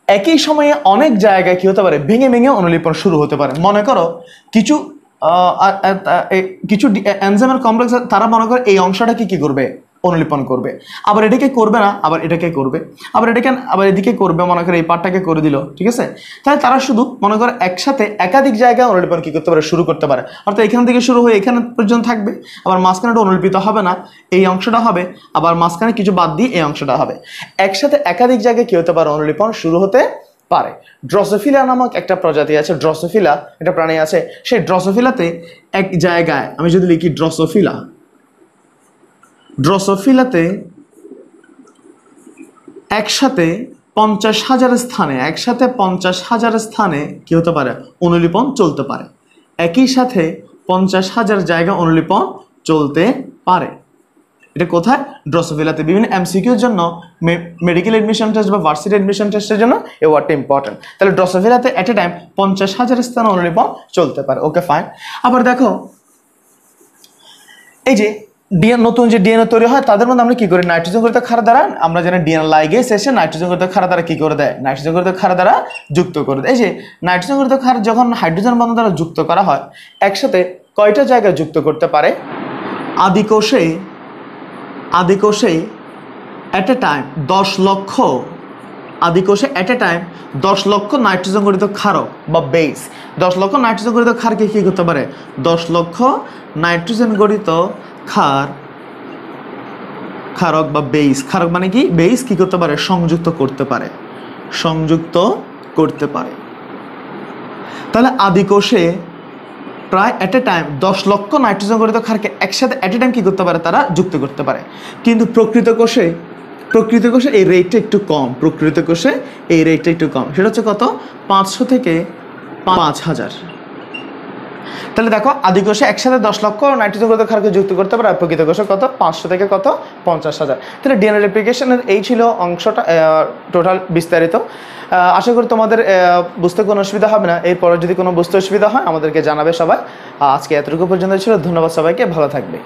A: একই সময়ে অনেক জায়গায় কি হতে পারে, ভেঙে ভেঙে অনুলিপন শুরু হতে পারে। মনে করো কিছু এনজাইমের কমপ্লেক্স, তারা মনে করে এই অংশটাকে কি করবে, অনুলিপন করবে, আবার এটাকে করবে না, আবার এটাকে করবে, আবার এদিকে করবে, মনে করে এই পার্টটাকে করে দিল, ঠিক আছে। তাহলে তারা শুধু মনে করে একসাথে একাধিক জায়গায় অনুলিপন কি করতে পারে, শুরু করতে পারে। অর্থাৎ এখান থেকে শুরু হয়ে এখানে পর্যন্ত থাকবে, আবার মাঝখানেটা অনুলিপিত হবে না, এই অংশটা হবে, আবার মাঝখানে কিছু বাদ দিয়ে এই অংশটা হবে। একসাথে একাধিক জায়গায় কি হতে পারে, অনুলিপন শুরু হতে পারে। ড্রসোফিলা নামক একটা প্রজাতি আছে, ড্রসোফিলা একটা প্রাণী আছে, সেই ড্রসোফিলাতে এক জায়গায় আমি যদি লিখি ড্রসোফিলাতে একসাথে 50,000 স্থানে কি হতে পারে, অনুলিপন চলতে পারে। একই সাথে 50,000 জায়গা অনুলিপন চলতে পারে। এটা কোথায়? ড্রসোফিলাতে। বিভিন্ন এমসিকিউর জন্য, মেডিকেল এডমিশন টেস্ট বা ভার্সিটি এডমিশন টেস্টের জন্য এই ওয়ার্ডটা ইম্পর্টেন্ট। তাহলে ড্রসোফিলাতে এট এ টাইম 50,000 স্থানে অনুলিপন চলতে পারে। Okay fine. আবার দেখো এই যে নতুন যে ডিএনএ তৈরি হয় তাদের মধ্যে আমরা কি করি, নাইট্রোজেন গঠিত ক্ষার দ্বারা, আমরা জানি ডিএনএ লাইগেজ এসে নাইট্রোজেন গঠিত ক্ষার দ্বারা কি করে দেয়, নাইট্রোজেন গঠিত ক্ষার দ্বারা যুক্ত করে দেয়। এই যে নাইট্রোজেন গঠিত ক্ষার যখন হাইড্রোজেন বন্ধন দ্বারা যুক্ত করা হয়, একসাথে কয়টা জায়গায় যুক্ত করতে পারে? আদিকোষে এট এ টাইম 10 লক্ষ, আদিকোষে এট এ টাইম 10 লক্ষ নাইট্রোজেন গঠিত ক্ষারক বা বেস, 10 লক্ষ নাইট্রোজেন গঠিত ক্ষারকে কি করতে পারে, 10 লক্ষ নাইট্রোজেন গঠিত ক্ষারক বা বেস, ক্ষারক মানে কি, বেস কি করতে পারে, সংযুক্ত করতে পারে। তাহলে আদিকোষে প্রায় এট এ টাইম 10 লক্ষ নাইট্রোজেন গঠিত ক্ষারকে একসাথে এট এ টাইম কি করতে পারে, তারা যুক্ত করতে পারে। কিন্তু প্রকৃত কোষে এই রেটটা একটু কম, সেটা হচ্ছে কত, 500 থেকে 5000। তাহলে দেখো আদিকোষে একসাথে 10 লক্ষ নাইট্রোজেন গঠিত ক্ষারকে যুক্ত করতে পারে, আর প্রকৃত কোষে কত, 500 থেকে কত, 50,000। তাহলে ডিএনএ রেপ্লিকেশনের এই ছিল অংশটা, টোটাল বিস্তারিত। আশা করি তোমাদের বুঝতে কোনো অসুবিধা হবে না। এরপরে যদি কোনো বুঝতে অসুবিধা হয় আমাদেরকে জানাবে সবাই। আজকে এতটুকু পর্যন্ত ছিল। ধন্যবাদ সবাইকে, ভালো থাকবে।